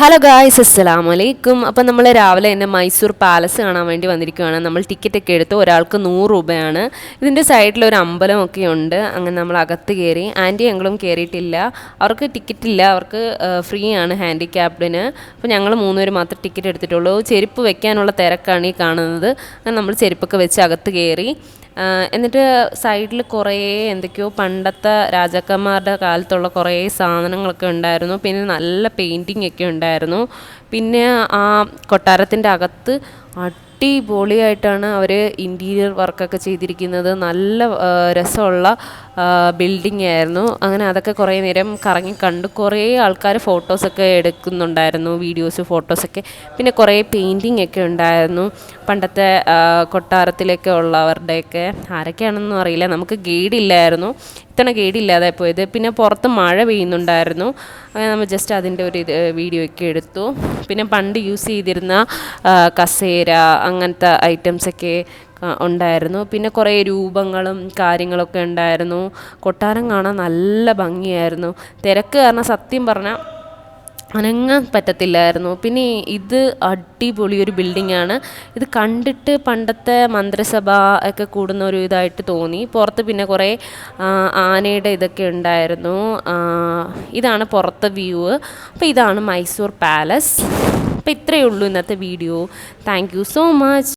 Hello guys, അസ്സലാമു അലൈക്കും. അപ്പം നമ്മൾ രാവിലെ തന്നെ മൈസൂർ പാലസ് കാണാൻ വേണ്ടി വന്നിരിക്കുകയാണ്. നമ്മൾ ടിക്കറ്റൊക്കെ എടുത്തു. ഒരാൾക്ക് 100 രൂപയാണ്. ഇതിൻ്റെ സൈഡിലൊരു അമ്പലമൊക്കെ ഉണ്ട്. അങ്ങനെ നമ്മൾ അകത്ത് കയറി. ആൻറ്റി ഞങ്ങളും കയറിയിട്ടില്ല. അവർക്ക് ടിക്കറ്റ് ഇല്ല, അവർക്ക് ഫ്രീ ആണ് ഹാൻഡിക്യാപ്ഡിന്. അപ്പോൾ ഞങ്ങൾ 3 പേര് മാത്രമേ ടിക്കറ്റ് എടുത്തിട്ടുള്ളൂ. ചെരുപ്പ് വെക്കാനുള്ള തിരക്കാണ് ഈ കാണുന്നത്. അങ്ങനെ നമ്മൾ ചെരുപ്പൊക്കെ വെച്ച് അകത്ത് കയറി. എന്നിട്ട് സൈഡിൽ കുറേ എന്തൊക്കെയോ പണ്ടത്തെ രാജാക്കന്മാരുടെ കാലത്തുള്ള കുറേ സാധനങ്ങളൊക്കെ ഉണ്ടായിരുന്നു. പിന്നെ നല്ല പെയിൻറ്റിങ് ഒക്കെ ഉണ്ടായിരുന്നു. പിന്നെ ആ കൊട്ടാരത്തിൻ്റെ അകത്ത് അടിപൊളിയായിട്ടാണ് അവർ ഇൻറ്റീരിയർ വർക്കൊക്കെ ചെയ്തിരിക്കുന്നത്. നല്ല രസമുള്ള ബിൽഡിംഗ് ആയിരുന്നു. അങ്ങനെ അതൊക്കെ കുറേ നേരം കറങ്ങി കണ്ടു. കുറേ ആൾക്കാർ ഫോട്ടോസൊക്കെ എടുക്കുന്നുണ്ടായിരുന്നു, വീഡിയോസ് ഫോട്ടോസൊക്കെ. പിന്നെ കുറേ പെയിൻറ്റിങ് ഒക്കെ ഉണ്ടായിരുന്നു, പണ്ടത്തെ കൊട്ടാരത്തിലൊക്കെ ഉള്ളവരുടെയൊക്കെ. ആരൊക്കെയാണെന്നൊന്നും അറിയില്ല. നമുക്ക് ഗൈഡ് ഇല്ലായിരുന്നു, ഇത്തവണ ഗൈഡ് ഇല്ലാതെ പോയത്. പിന്നെ പുറത്ത് മഴ പെയ്യുന്നുണ്ടായിരുന്നു. അങ്ങനെ നമ്മൾ ജസ്റ്റ് അതിൻ്റെ ഒരു വീഡിയോ ഒക്കെ എടുത്തു. പിന്നെ പണ്ട് യൂസ് ചെയ്തിരുന്ന കസേര അങ്ങനത്തെ ഐറ്റംസൊക്കെ ഉണ്ടായിരുന്നു. പിന്നെ കുറേ രൂപങ്ങളും കാര്യങ്ങളൊക്കെ ഉണ്ടായിരുന്നു. കൊട്ടാരം കാണാൻ നല്ല ഭംഗിയായിരുന്നു. തിരക്ക് കാരണം സത്യം പറഞ്ഞാൽ അനങ്ങാൻ പറ്റത്തില്ലായിരുന്നു. പിന്നെ ഇത് അടിപൊളി ഒരു ബിൽഡിങ്ങാണ്. ഇത് കണ്ടിട്ട് പണ്ടത്തെ മന്ത്രിസഭ ഒക്കെ കൂടുന്ന ഒരു ഇതായിട്ട് തോന്നി. പുറത്ത് പിന്നെ കുറേ ആനയുടെ ഇതൊക്കെ ഉണ്ടായിരുന്നു. ഇതാണ് പുറത്തെ വ്യൂ. അപ്പോൾ ഇതാണ് മൈസൂർ പാലസ്. അപ്പോൾ ഇത്രയേ ഉള്ളൂ ഇന്നത്തെ video. Thank you so much.